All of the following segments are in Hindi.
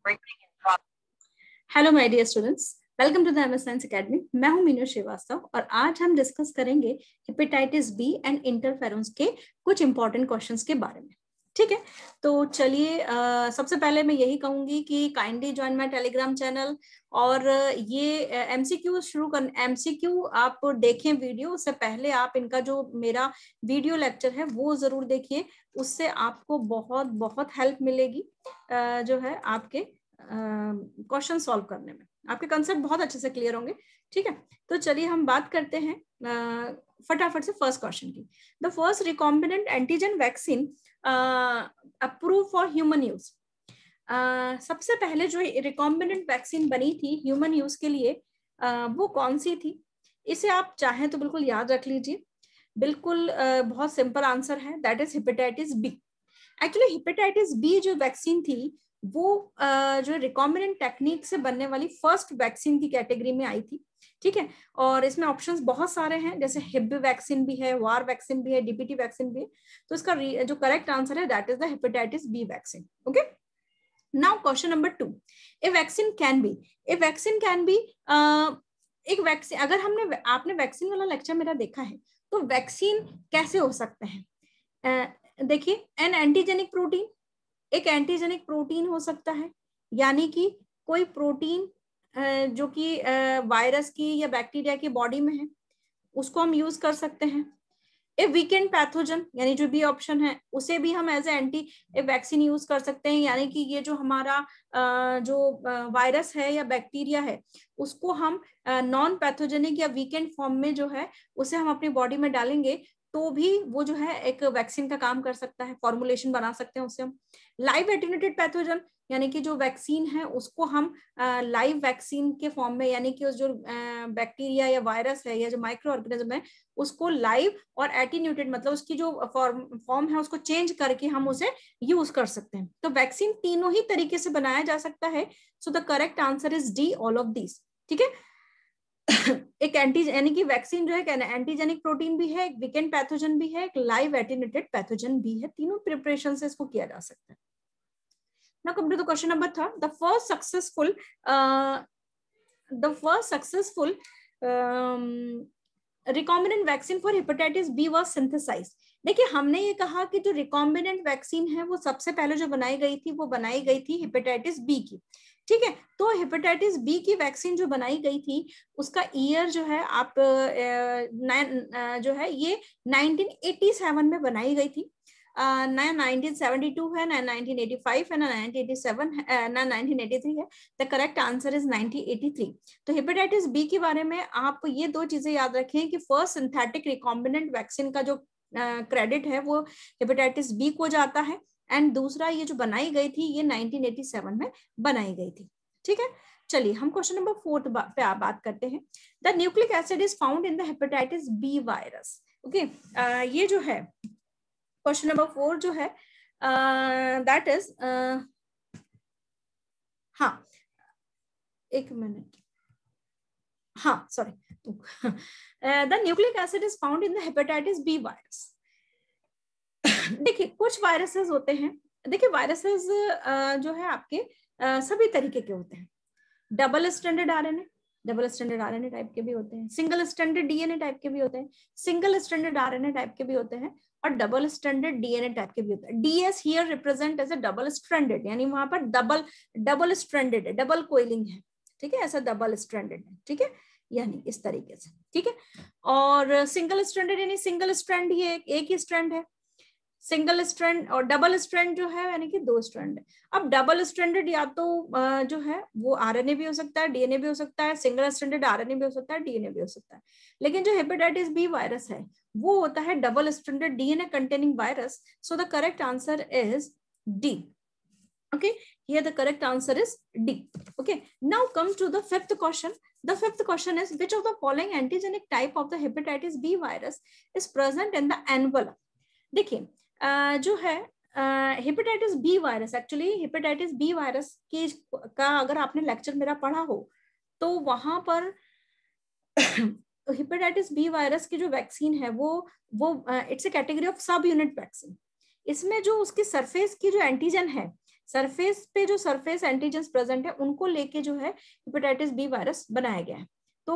Hello my dear students, welcome to the MS science academy. मैं हूं मीनू श्रीवास्तव और आज हम डिस्कस करेंगे हेपेटाइटिस बी एंड इंटरफेरोन्स के कुछ इंपॉर्टेंट क्वेश्चंस के बारे में। ठीक है, तो चलिए सबसे पहले मैं यही कहूंगी कि kindly join my Telegram channel और ये एमसीक्यू शुरू कर एमसीक्यू आप देखें वीडियो, उससे पहले आप इनका जो मेरा वीडियो लेक्चर है वो जरूर देखिए, उससे आपको बहुत बहुत हेल्प मिलेगी जो है आपके क्वेश्चन सॉल्व करने में। आपके कंसेप्ट बहुत अच्छे से क्लियर होंगे। ठीक है, तो चलिए हम बात करते हैं फटाफट से फर्स्ट क्वेश्चन की। The first recombinant antigen vaccine approve for human use. सबसे पहले जो रिकॉम्बिनेंट वैक्सीन बनी थी ह्यूमन यूज के लिए वो कौन सी थी? इसे आप चाहें तो बिल्कुल याद रख लीजिए। बिल्कुल बहुत सिंपल आंसर है, that is hepatitis B. Actually hepatitis B जो वैक्सीन थी वो जो रिकॉम्बिनेंट टेक्निक से बनने वाली फर्स्ट वैक्सीन की कैटेगरी में आई थी। ठीक है, और इसमें ऑप्शंस बहुत सारे हैं, जैसे हिब वैक्सीन भी है, वार वैक्सीन भी है, डीपीटी वैक्सीन भी है। तो इसका जो करेक्ट आंसर है that is the hepatitis B vaccine. Okay, now question number 2, a vaccine can be एक वैक्सीन, अगर आपने वैक्सीन वाला लेक्चर मेरा देखा है तो वैक्सीन कैसे हो सकते हैं? देखिए, एन एंटीजेनिक प्रोटीन, एक एंटीजेनिक प्रोटीन हो सकता है, यानी कि कोई प्रोटीन जो कि वायरस की या बैक्टीरिया की बॉडी में है उसको हम यूज कर सकते हैं। ए वीकेंड पैथोजन, यानी जो बी ऑप्शन है उसे भी हम एज एंटी वैक्सीन यूज कर सकते हैं, यानी कि ये जो हमारा जो वायरस है या बैक्टीरिया है उसको हम नॉन पैथोजेनिक या वीकेंड फॉर्म में जो है उसे हम अपनी बॉडी में डालेंगे तो भी वो जो है एक वैक्सीन का काम कर सकता है, फॉर्मुलेशन बना सकते हैं उससे हम। लाइव एटेन्यूएटेड पैथोजन, यानी कि जो वैक्सीन है उसको हम लाइव वैक्सीन के फॉर्म में, यानी कि उस जो बैक्टीरिया या वायरस है या जो माइक्रो ऑर्गेनिज्म है उसको लाइव और एटीन्यूटेड, मतलब उसकी जो फॉर्म है उसको चेंज करके हम उसे यूज कर सकते हैं। तो वैक्सीन तीनों ही तरीके से बनाया जा सकता है। So the correct answer is D, all of this. ठीक है, एक एंटी यानी कि वैक्सीन जो है एंटीजेनिक प्रोटीन भी है, एक वीकेंड पैथोजन भी है, एक लाइव एटीन्यूटेड पैथोजन भी है। तीनों प्रिपरेशन से इसको किया जा सकता है। Now come to the question number 3. The first successful recombinant vaccine for hepatitis B was synthesized. देखिए, हमने ये कहा कि जो रिकॉम्बिनेंट वैक्सीन है वो सबसे पहले जो बनाई गई थी हेपेटाइटिस बी की। ठीक है, तो हेपेटाइटिस बी की वैक्सीन जो बनाई गई थी उसका ईयर जो है आप जो है ये 1987 में बनाई गई थी। ना 1972 है, ना 1985 है, ना 1987 है, ना 1983 है। The correct answer is 1983। तो हेपेटाइटिस बी के बारे में आप ये दो चीजें याद रखें कि फर्स्ट सिंथेटिक रिकॉम्बिनेंट वैक्सीन का जो क्रेडिट है वो हेपेटाइटिस बी को जाता है, एंड दूसरा ये जो बनाई गई थी ये 1987 में बनाई गई थी। ठीक है, चलिए हम क्वेश्चन नंबर 4 पे बात करते हैं। The nucleic acid is found in the hepatitis B virus. Okay, ये जो है क्वेश्चन नंबर 4 जो है दैट इज हाँ, एक मिनट, हाँ sorry, the nucleic acid is found in the hepatitis B virus. देखिए, कुछ वायरसेस होते हैं, देखिए वायरसेस जो है आपके सभी तरीके के होते हैं। डबल स्ट्रैंडेड आरएनए टाइप के भी होते हैं, सिंगल स्ट्रैंडेड डीएनए टाइप के भी होते हैं, सिंगल स्ट्रैंडेड आरएनए टाइप के भी होते हैं, और डबल स्ट्रैंडेड डीएनए टाइप के भी होते हैं। DS here represent as a double stranded, यानी वहां पर डबल स्ट्रैंडेड है, डबल कोइलिंग है। ठीक है, ऐसा डबल स्ट्रैंडेड है। ठीक है, यानी इस तरीके से। ठीक है, और सिंगल स्ट्रैंडेड यानी सिंगल स्ट्रैंड ही एक ही स्ट्रैंड है। सिंगल स्ट्रैंड और डबल स्ट्रैंड जो है यानी कि 2 स्ट्रैंड है। अब डबल स्ट्रैंडेड या तो जो है वो आरएनए भी हो सकता है, डीएनए भी हो सकता है, सिंगल स्ट्रैंडेड आरएनए भी हो सकता है, डीएनए भी हो सकता है। लेकिन जो हेपेटाइटिस बी वायरस है वो होता है double stranded DNA containing virus. So the correct answer is D. Okay, here the correct answer is D. Okay, now come to the fifth question. The fifth question is, which of the following antigenic type of the hepatitis B virus is present in the envelope? देखिए, जो है hepatitis B virus, actually hepatitis B virus का अगर आपने लेक्चर मेरा पढ़ा हो तो वहां पर हेपेटाइटिस बी वायरस की जो वैक्सीन है वो it's A category of sub unit vaccine. इसमें जो उसकी सरफेस की जो एंटीजन है, सरफेस पे जो सरफेस एंटीजन प्रेजेंट है उनको लेके जो है हेपेटाइटिस बी वायरस बनाया गया है। तो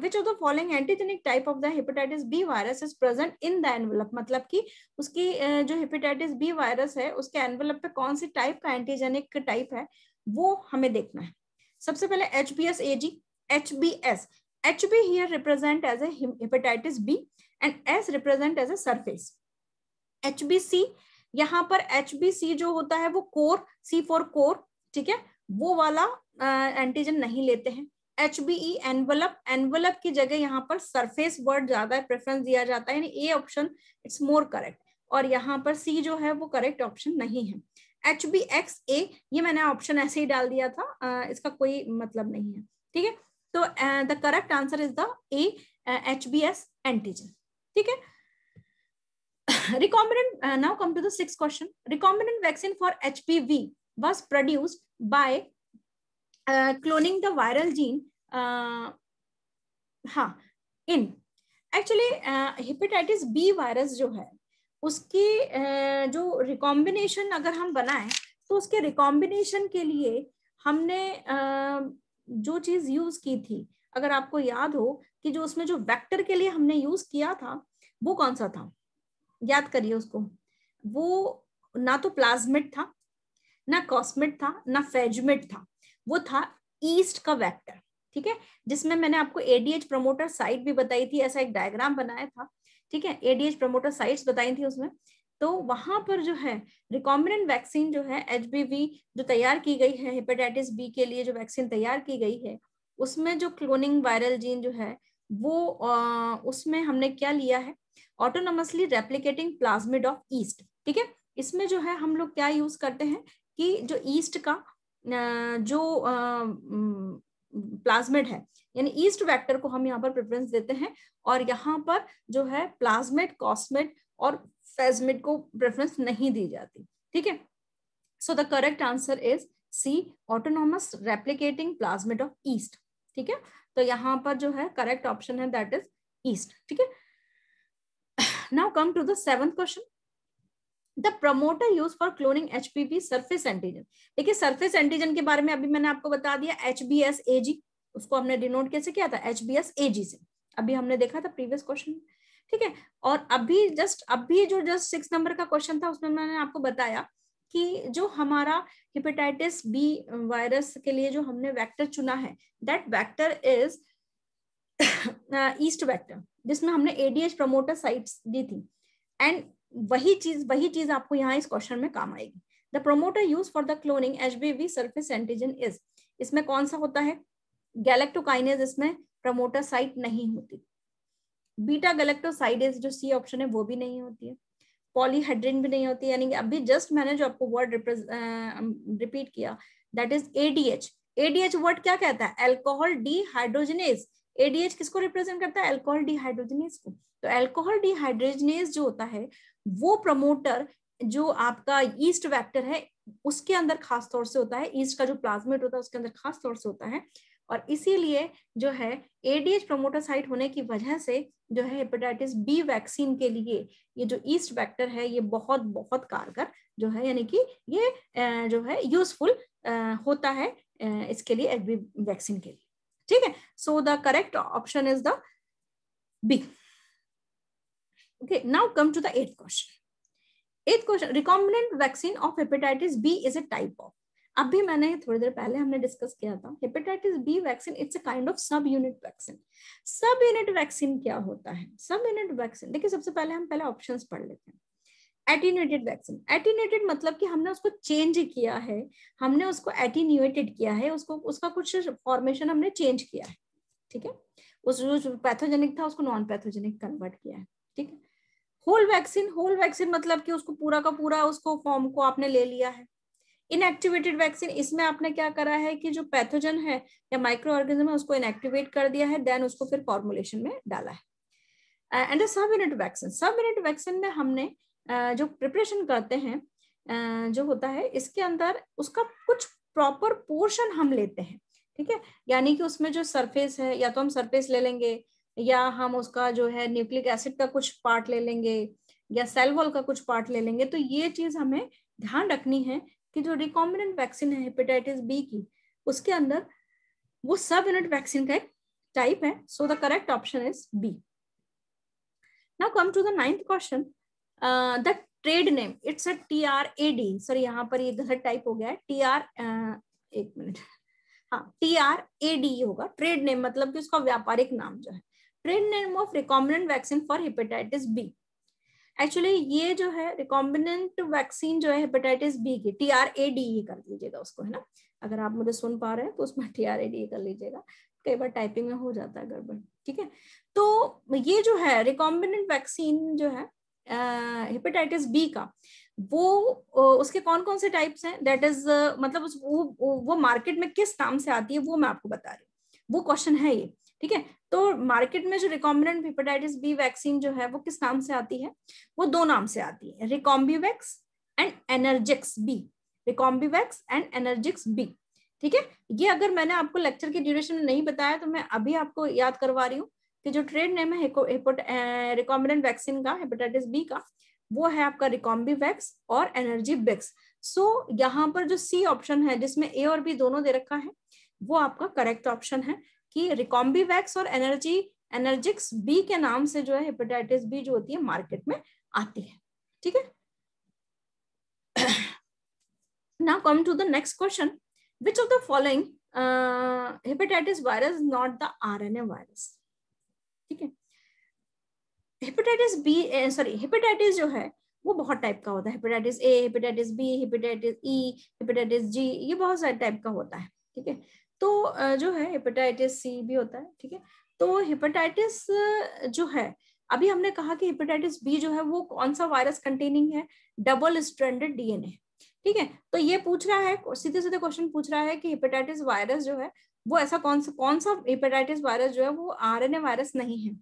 which of the following antigenic type of the hepatitis B virus is present in the envelope, मतलब कि उसकी जो हेपेटाइटिस बी वायरस है उसके एनवेलप पे कौन सी टाइप का एंटीजेनिक टाइप है वो हमें देखना है। सबसे पहले HBsAg, HBs, HB here represent as a hepatitis B and S represent as a surface. HBC, यहाँ पर HBC जो होता है वो कोर, C फॉर कोर, ठीक है, वो वाला एंटीजन नहीं लेते हैं। HBE एनवलप, एनवलप की जगह यहाँ पर सरफेस वर्ड ज्यादा प्रेफरेंस दिया जाता है, यानी A option it's more correct, और यहाँ पर C जो है वो करेक्ट ऑप्शन नहीं है। HBXA ये मैंने ऑप्शन ऐसे ही डाल दिया था, इसका कोई मतलब नहीं है, ठीक है। तो the correct answer is the A, HBs antigen, ठीक है। Recombinant, now come to the sixth question. Recombinant vaccine for HPV was produced by cloning the viral gene in actually hepatitis B virus जो है उसकी जो रिकॉम्बिनेशन अगर हम बनाएं तो उसके रिकॉम्बिनेशन के लिए हमने जो चीज यूज की थी, अगर आपको याद हो कि जो उसमें जो वेक्टर के लिए हमने यूज किया था वो कौन सा था, याद करिए उसको। वो ना तो प्लाज्मिड था, ना कॉस्मिड था, ना फेजमिड था, वो था ईस्ट का वेक्टर, ठीक है, जिसमें मैंने आपको एडीएच प्रमोटर साइट भी बताई थी, ऐसा एक डायग्राम बनाया था, ठीक है, एडीएच प्रमोटर साइट्स बताई थी उसमें। तो वहां पर जो है रिकॉम्बिनेंट वैक्सीन जो है HBV जो तैयार की गई है, हेपेटाइटिस बी के लिए जो वैक्सीन तैयार की गई है, उसमें जो क्लोनिंग वायरल जीन जो है वो उसमें हमने क्या लिया है, autonomously replicating plasmid of yeast, ठीक है। इसमें जो है हम लोग क्या यूज करते हैं कि जो ईस्ट का जो प्लाज्मिड है, यानी ईस्ट वेक्टर को हम यहाँ पर प्रेफरेंस देते हैं, और यहाँ पर जो है प्लाज्मिड, कॉस्मिड और फेजमिड को प्रेफरेंस नहीं दी जाती, ठीक है। So the correct answer is C, autonomous replicating plasmid of yeast, ठीक है। तो यहाँ पर जो है करेक्ट ऑप्शन है दैट इज ईस्ट, ठीक है। Now come to the seventh question. The promoter used for cloning HPV surface antigen. देखिए surface antigen के बारे में अभी मैंने आपको बता दिया, HBsAg, उसको हमने डिनोट कैसे किया था, HBsAg से, अभी हमने देखा था प्रीवियस क्वेश्चन, ठीक है। और अभी जो 6 नंबर का क्वेश्चन था उसमें मैंने आपको बताया कि जो हमारा हेपेटाइटिस बी वायरस के लिए जो हमने वेक्टर चुना है, that vector is east vector, जिसमें हमने एडीएच प्रमोटर साइट्स दी थी, एंड वही चीज आपको यहाँ इस क्वेश्चन में काम आएगी। The promoter use for the cloning HBV surface antigen is, इसमें कौन सा होता है, गैलेक्टोकाइनेज, इसमें प्रमोटर साइट नहीं होती, बीटा गैलेक्टोसाइडेज जो सी ऑप्शन है वो भी नहीं होती है, पॉलीहेड्रिन भी नहीं होती, यानी कि अभी जस्ट मैंने जो आपको वर्ड रिपीट किया that is ADH। ADH word क्या कहता है, अल्कोहल डीहाइड्रोजनेज। ADH किसको रिप्रेजेंट करता है, अल्कोहल डीहाइड्रोजनेज को। तो अल्कोहल डीहाइड्रोजनेज जो होता है वो प्रमोटर जो आपका ईस्ट वेक्टर है उसके अंदर खास तौर से होता है, ईस्ट का जो प्लाज्मिड होता है उसके अंदर खास तौर से होता है, और इसीलिए जो है ADH प्रमोटर साइट होने की वजह से जो है हेपेटाइटिस बी वैक्सीन के लिए ये जो ईस्ट वेक्टर है ये बहुत बहुत कारगर जो है, यानी कि ये जो है यूजफुल होता है इसके लिए, HB वैक्सीन के लिए, ठीक है। So the correct option is the B. Okay, now come to the eighth question. Eighth question, recombinant vaccine of hepatitis B is a type of. अभी मैंने थोड़ी देर पहले हमने डिस्कस किया था, hepatitis B vaccine it's a kind of sub unit vaccine. Sub unit vaccine क्या होता है, सब यूनिट वैक्सीन, देखिए सबसे पहले हम ऑप्शंस पढ़ लेते हैं। एटीन्यूएटेड वैक्सीन, एटीन्यूएटेड मतलब कि हमने उसको चेंज किया है, हमने उसको एटीन्यूएटेड किया है, उसको उसका कुछ फॉर्मेशन हमने चेंज किया है, ठीक है, उस जो पैथोजेनिक था उसको नॉन पैथोजेनिक कन्वर्ट किया है, ठीक है। होल वैक्सीन मतलब कि उसको पूरा का पूरा उसको फॉर्म को आपने ले लिया है। इनएक्टिवेटेड वैक्सीन, इसमें आपने क्या करा है कि जो पैथोजन है या माइक्रो ऑर्गेनिज्म है उसको इनएक्टिवेट कर दिया है, देन उसको फिर फॉर्मुलेशन में डाला है। एंड सब यूनिट वैक्सीन में हमने जो प्रिपरेशन करते हैं जो होता है इसके अंदर उसका कुछ प्रॉपर पोर्शन हम लेते हैं, ठीक है, यानी कि उसमें जो सरफेस है या तो हम सरफेस ले लेंगे या हम उसका जो है न्यूक्लिक एसिड का कुछ पार्ट ले लेंगे या सेल वॉल का कुछ पार्ट ले लेंगे। तो ये चीज हमें ध्यान रखनी है कि जो रिकॉम्बिनेंट वैक्सीन है हेपेटाइटिस बी की, उसके अंदर वो सब यूनिट वैक्सीन का एक टाइप है. So the correct option is B. Now come to the 9th question. The trade name, it's a TRAD. Sorry यहाँ पर ये गलत टाइप हो गया है. एक मिनट, हाँ TRAD होगा. ट्रेड नेम मतलब कि उसका व्यापारिक नाम जो है. Trade name of recombinant vaccine for hepatitis B. Actually ये जो है रिकॉम्बिनेंट वैक्सीन जो है हेपेटाइटिस बी की, TRAD कर दीजिएगा उसको, है ना. अगर आप मुझे सुन पा रहे हैं तो उसमें TRAD कर लीजिएगा. कई बार टाइपिंग में हो जाता है गड़बड़. ठीक है, तो ये जो है रिकॉम्बिनेंट वैक्सीन जो है हेपेटाइटिस बी का, वो उसके कौन कौन से टाइप्स हैं, दैट इज मतलब वो मार्केट में किस नाम से आती है वो मैं आपको बता रही हूँ. वो क्वेश्चन है ये. ठीक है, तो मार्केट में जो रिकॉम्बिनेंट हेपेटाइटिस बी वैक्सीन जो है वो किस नाम से आती है, वो दो नाम से आती है, Recombivax and Engerix B. Recombivax and Engerix B. ठीक है, ये अगर मैंने आपको लेक्चर के ड्यूरेशन में नहीं बताया तो मैं अभी आपको याद करवा रही हूँ कि जो ट्रेड नेम है रिकॉम्बिनेंट वैक्सीन का हेपेटाइटिस बी का, वो है आपका रिकॉम्बिवैक्स और एनर्जीबिक्स. सो यहाँ पर जो सी ऑप्शन है जिसमें ए और बी दोनों दे रखा है, वो आपका करेक्ट ऑप्शन है कि रिकॉम्बिवैक्स और एनर्जिक्स बी के नाम से जो है हेपेटाइटिस बी जो होती है मार्केट में आती है. ठीक है, now come to the next question. Which of the following hepatitis virus is not the RNA virus? ठीक है, हेपेटाइटिस बी सॉरी हेपेटाइटिस जो है वो बहुत टाइप का होता है. Hepatitis A, hepatitis B, hepatitis E, hepatitis G, ये बहुत सारे टाइप का होता है. ठीक है, तो जो है हेपेटाइटिस सी भी होता है. ठीक है, तो हेपेटाइटिस जो है, अभी हमने कहा कि हेपेटाइटिस बी जो है वो कौन सा वायरस कंटेनिंग है, डबल स्ट्रैंडेड DNA. ठीक है, तो ये पूछ रहा है, सीधे सीधे क्वेश्चन पूछ रहा है कि हेपेटाइटिस वायरस जो है वो ऐसा कौन सा हेपेटाइटिस वायरस जो है वो RNA वायरस नहीं है.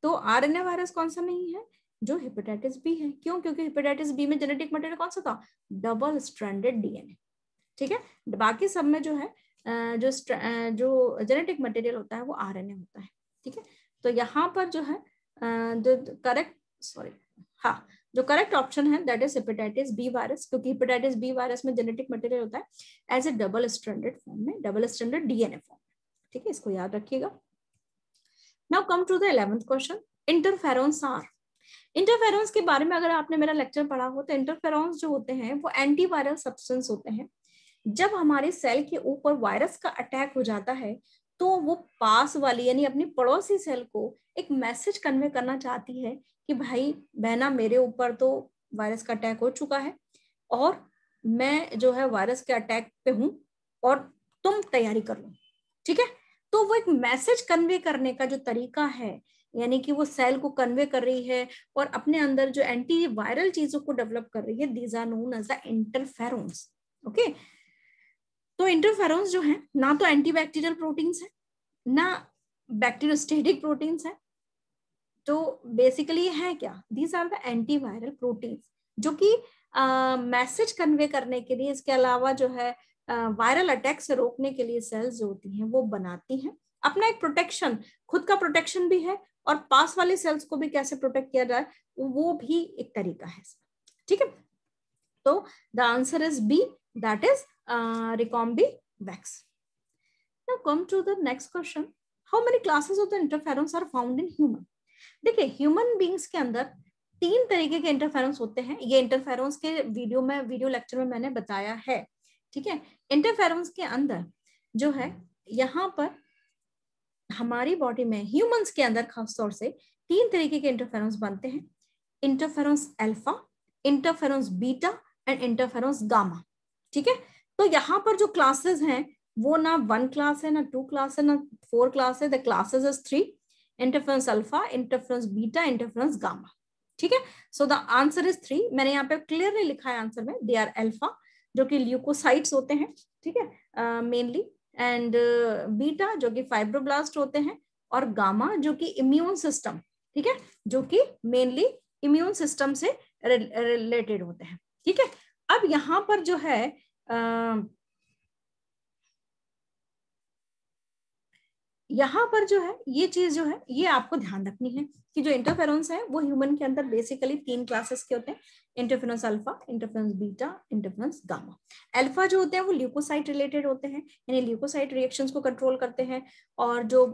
तो RNA वायरस कौन सा नहीं है, जो हेपेटाइटिस बी है. क्यों? क्योंकि हेपेटाइटिस बी में जेनेटिक मटेरियल कौन सा था, डबल स्ट्रैंडेड DNA. ठीक है, बाकी सब में जो है जो जेनेटिक मटेरियल होता है वो RNA होता है. ठीक है, तो यहाँ पर जो है जो करेक्ट ऑप्शन है that is hepatitis B virus, क्योंकि हेपेटाइटिस बी वायरस में जेनेटिक मटेरियल होता है as a double stranded form में, डबल स्ट्रैंडेड DNA फॉर्म. ठीक है, इसको याद रखिएगा. Now come to the 11th question. Interferons are. Interferons के बारे में अगर आपने मेरा लेक्चर पढ़ा हो तो इंटरफेरॉन्स जो होते हैं वो एंटीवायरल सब्सटेंस होते हैं. जब हमारे सेल के ऊपर वायरस का अटैक हो जाता है तो वो पास वाली यानी अपनी पड़ोसी सेल को एक मैसेज कन्वे करना चाहती है कि भाई बहना, मेरे ऊपर तो वायरस का अटैक हो चुका है और मैं जो है वायरस के अटैक पे हूं और तुम तैयारी कर लो. ठीक है, तो वो एक मैसेज कन्वे करने का जो तरीका है, यानी कि वो सेल को कन्वे कर रही है और अपने अंदर जो एंटी वायरल चीजों को डेवलप कर रही है, these are known as the interferons. Okay, तो इंटरफेरॉन्स जो है ना तो एंटीबैक्टीरियल प्रोटीन्स है ना बैक्टीरियोस्टेटिक प्रोटीन्स है. तो बेसिकली है क्या, these are the antiviral proteins जो कि मैसेज कन्वे करने के लिए, इसके अलावा जो है वायरल अटैक से रोकने के लिए सेल्स जो होती हैं वो बनाती हैं. अपना एक प्रोटेक्शन, खुद का प्रोटेक्शन भी है और पास वाले सेल्स को भी कैसे प्रोटेक्ट किया जाए वो भी एक तरीका है. ठीक है, तो the answer is B, that is Recombivax. Now come to the next question. How many classes of the interferons are found in human? देखिए, ह्यूमन बींग्स के अंदर 3 तरीके के इंटरफेरॉन्स होते हैं. ये इंटरफेरॉन्स के वीडियो लेक्चर में मैंने बताया है. ठीक है, इंटरफेरॉन्स के अंदर जो है यहाँ पर हमारी बॉडी में ह्यूमंस के अंदर खासतौर से 3 तरीके के इंटरफेरॉन्स बनते हैं. Interferons alpha, interferons beta and interferons gamma. ठीक है, तो यहाँ पर जो क्लासेस हैं वो ना 1 क्लास है, ना 2 क्लास है, ना 4 क्लास है. The classes is 3: interference alpha, interference beta, interference gamma. ठीक है, सो द आंसर इज 3. मैंने यहाँ पे क्लियरली लिखा है आंसर में, दे आर अल्फा जो कि ल्यूकोसाइट्स होते हैं. ठीक है, मेनली, एंड बीटा जो कि फाइब्रोब्लास्ट होते हैं, और गामा जो कि इम्यून सिस्टम. ठीक है, जो कि मेनली इम्यून सिस्टम से रिलेटेड होते हैं. ठीक है, अब यहाँ पर जो है यहाँ पर जो है ये चीज जो है ये आपको ध्यान रखनी है कि जो इंटरफेरॉन्स है वो ह्यूमन के अंदर बेसिकली 3 क्लासेस के होते हैं, interferons alpha, interferons beta, interferons gamma. Alpha जो होते हैं वो ल्यूकोसाइट रिलेटेड होते हैं, यानी ल्यूकोसाइट रिएक्शंस को कंट्रोल करते हैं, और जो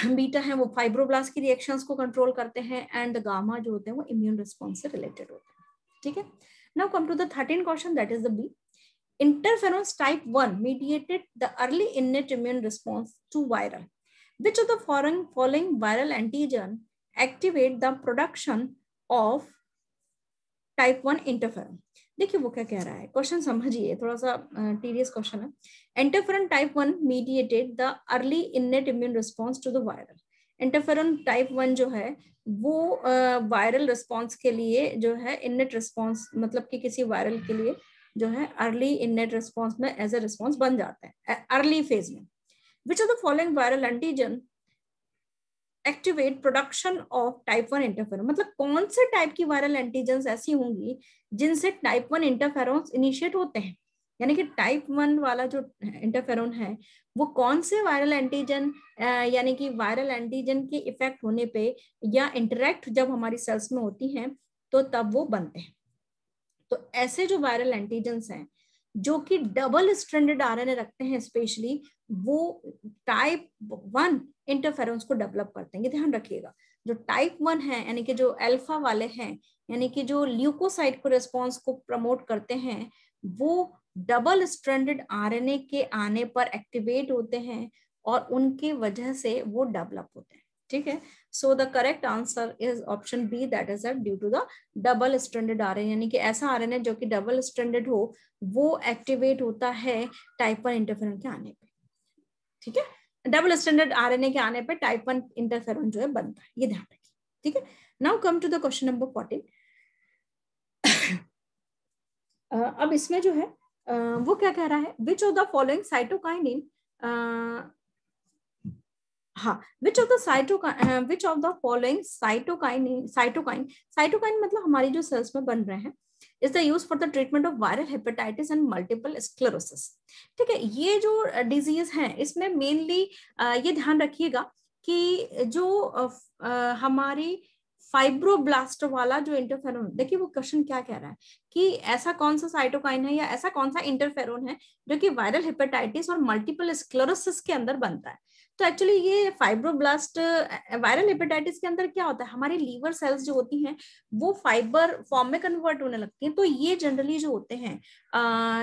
बीटा है वो फाइब्रोब्लास्ट की रिएक्शंस को कंट्रोल करते हैं, एंड गामा जो होते हैं वो इम्यून रिस्पॉन्स से रिलेटेड होते हैं। ठीक है, now come to the 13th question, that is the B. Interferons type 1 mediated the early innate immune response to viral. Which of the following viral antigen activate the production of type 1 interferon? देखिए वो क्या कह रहा है, क्वेश्चन समझिए, थोड़ा सा टीडियस क्वेश्चन है. Interferon type 1 mediated the early innate immune response to the viral. Interferon type 1 जो है वो वायरल रिस्पॉन्स के लिए जो है इनेट रिस्पॉन्स, मतलब कि किसी वायरल के लिए जो है अर्ली इनेट रिस्पॉन्स में एज ए रिस्पॉन्स बन जाता है अर्ली फेज में. विच of the following viral antigen activate production of type 1 interferon, मतलब कौन से टाइप की वायरल एंटीजन ऐसी होंगी जिनसे टाइप 1 इंटरफेरॉन इनिशिएट होते हैं. यानी कि टाइप 1 वाला जो इंटरफेरॉन है वो कौन से वायरल एंटीजन, यानी कि वायरल एंटीजन के इफेक्ट होने पे या इंटरेक्ट जब हमारी सेल्स में होती हैं तो तब वो बनते हैं. तो ऐसे जो वायरल एंटीजेंस हैं जो कि डबल स्ट्रैंडेड आरएनए रखते हैं स्पेशली, वो टाइप 1 इंटरफेरॉन्स को डेवलप करते हैं. ये ध्यान रखिएगा, जो टाइप 1 है यानी कि जो अल्फा वाले हैं, यानी कि जो ल्यूकोसाइट को रिस्पॉन्स को प्रमोट करते हैं, वो डबल स्ट्रैंडेड आरएनए के आने पर एक्टिवेट होते हैं और उनके वजह से वो डेवलप होते हैं. ठीक है, so the correct answer is option B, that is due to the double stranded RNA, यानी कि ऐसा आरएनए जो कि डबल स्ट्रैंडेड हो वो एक्टिवेट होता है टाइप 1 इंटरफेरॉन के आने पे. ठीक है, डबल स्ट्रैंडेड आरएनए के आने पे टाइप 1 इंटरफेरॉन जो है बनता है, ये ध्यान रखिए. ठीक है, now come to the question number 14. अब इसमें जो है वो क्या कह रहा है, which of the following cytokinin, हाँ, which of the following cytokine मतलब हमारी जो सेल्स में बन रहे हैं, is the use for the treatment of viral hepatitis and multiple sclerosis. ठीक है, ये जो डिजीज है इसमें मेनली ये ध्यान रखिएगा कि जो हमारी फाइब्रोब्लास्ट वाला जो इंटरफेरोन, देखिए वो क्वेश्चन क्या कह रहा है कि ऐसा कौन सा साइटोकाइन है या ऐसा कौन सा इंटरफेरोन है जो कि वायरल हेपेटाइटिस और मल्टीपल स्क्लेरोसिस के अंदर बनता है. तो एक्चुअली ये फाइब्रोब्लास्ट वायरल हेपेटाइटिस के अंदर क्या होता है, हमारी लीवर सेल्स जो होती हैं वो फाइबर फॉर्म में कन्वर्ट होने लगती हैं. तो ये जनरली जो होते हैं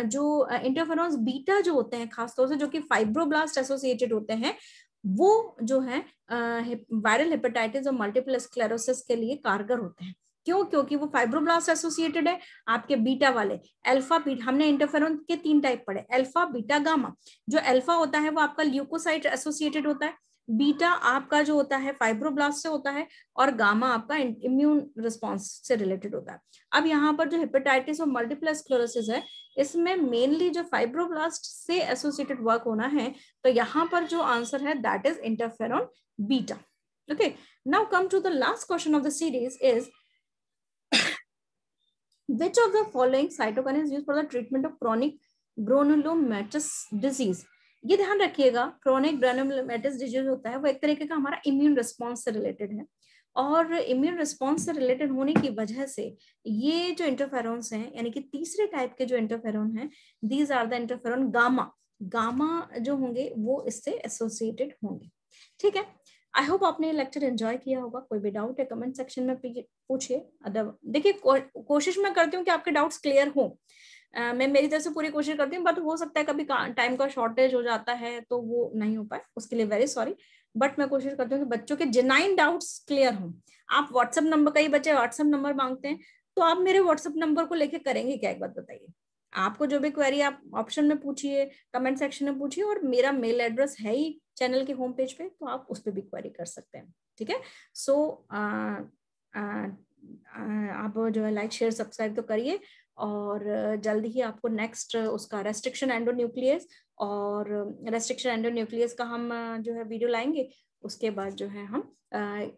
जो इंटरफेरॉन्स बीटा जो होते हैं खासतौर से जो कि फाइब्रोब्लास्ट एसोसिएटेड होते हैं, वो जो है वायरल हेपेटाइटिस और मल्टीपल स्क्लेरोसिस के लिए कारगर होते हैं. क्यों? क्योंकि वो फाइब्रोब्लास्ट एसोसिएटेड है. आपके बीटा वाले अल्फा बीटा, हमने इंटरफेरॉन के 3 टाइप पढ़े, अल्फा बीटा गामा. जो अल्फा होता है वो आपका ल्यूकोसाइट एसोसिएटेड होता है, बीटा आपका जो होता है फाइब्रोब्लास्ट से होता है, और गामा आपका इम्यून रिस्पॉन्स से रिलेटेड होता है. अब यहाँ पर जो हेपेटाइटिस और मल्टीपल स्क्लेरोसिस है इसमें मेनली जो फाइब्रोब्लास्ट से एसोसिएटेड वर्क होना है, तो यहाँ पर जो आंसर है that is interferon beta. Okay, now come to the last question of the series is which of the following cytokine is used for the treatment of chronic granulomatous disease. ये ध्यान रखिएगा, chronic granulomatous disease होता है वो एक तरीके का हमारा इम्यून रिस्पॉन्स से रिलेटेड है, और इम्यून रिस्पॉन्स से रिलेटेड होने की वजह से ये जो इंटरफेरॉन्स हैं यानी कि तीसरे टाइप के जो इंटरफेरॉन हैं, these are the interferon gamma. Gamma जो होंगे वो इससे एसोसिएटेड होंगे. ठीक है, आई होप आपने ये लेक्चर एंजॉय किया होगा. कोई भी डाउट है कमेंट सेक्शन में पूछिए. अदर देखिए कोशिश मैं करती हूँ कि आपके डाउट्स क्लियर हो. मैं मेरी तरफ से पूरी कोशिश करती हूँ, बट हो सकता है कभी टाइम का शॉर्टेज हो जाता है तो वो नहीं हो पाए, उसके लिए वेरी सॉरी. बट मैं कोशिश करती हूँ कि बच्चों के जेन्युइन डाउट्स क्लियर हों. आप व्हाट्सएप नंबर, कई बच्चे व्हाट्सएप नंबर मांगते हैं, तो आप मेरे व्हाट्सएप नंबर को लेके करेंगे क्या, एक बात बताइए. आपको जो भी क्वेरी आप ऑप्शन में पूछिए, कमेंट सेक्शन में पूछिए, और मेरा मेल एड्रेस है ही चैनल के होम पेज पे, तो आप उस पर भी क्वेरी कर सकते हैं. ठीक है, सो आप जो है लाइक शेयर सब्सक्राइब तो करिए, और जल्दी ही आपको नेक्स्ट उसका रेस्ट्रिक्शन एंडोन्यूक्लियस और रेस्ट्रिक्शन एंडोन्यूक्लियस का हम जो है वीडियो लाएंगे. उसके बाद जो है हम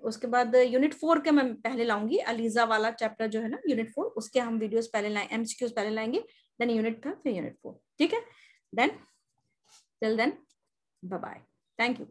उसके बाद यूनिट 4 के मैं पहले लाऊंगी, अलीजा वाला चैप्टर जो है ना यूनिट 4, उसके हम वीडियोस पहले लाएंगे, एमसीक्यूज पहले लाएंगे, देन यूनिट 3, फिर यूनिट 4. ठीक है, then till then bye bye. Thank you.